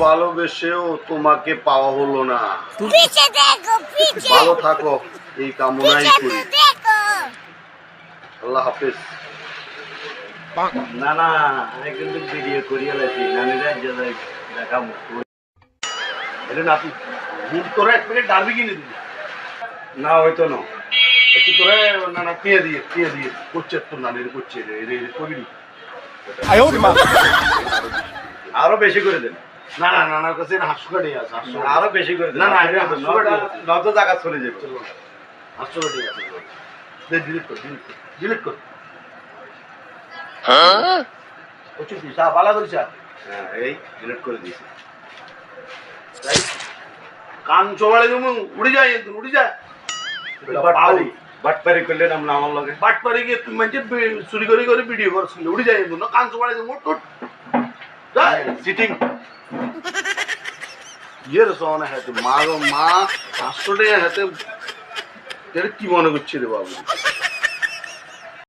ভালোবেসেও তোমাকে পাওয়া হলো না। ভালো থাকো এই কামনাই করি। আল্লাহ হাফেজ। না না আমি কিন্তু ভিডিও করিয়া লাগছি নানিরা দেখা এটা না তুই ভুল তোরা এক প্যাকেট ডারবি কিনে দিবি না হয়তো না একটু তোরা না কে দিয়ে করছে তোর নানির করছে করিনি আরো বেশি করে দেন না না নানার কাছে 800 টাকা আছে 800 আরো বেশি করে দেন না না এটা 800 টাকা আছে নত টাকা চলে যাবে 800 টাকা আছে দে ডিলিট কর ওচি দিছা বালা কইছা হ্যাঁ এই ডিলিট করে দিয়েছি তাই কান চোবালে তুমি উড়ে যায় বাটপারি করলেন আমরা আমার লগে বাটপারে গিয়ে তুমি মানে চুরি করে ভিডিও করছিল উড়ে যায় না কান চোবালে মোট টোট সিটিং ইয়ের সোনা হাতে মা 500 টাকা হাতে কি মনে করছি রে বাবু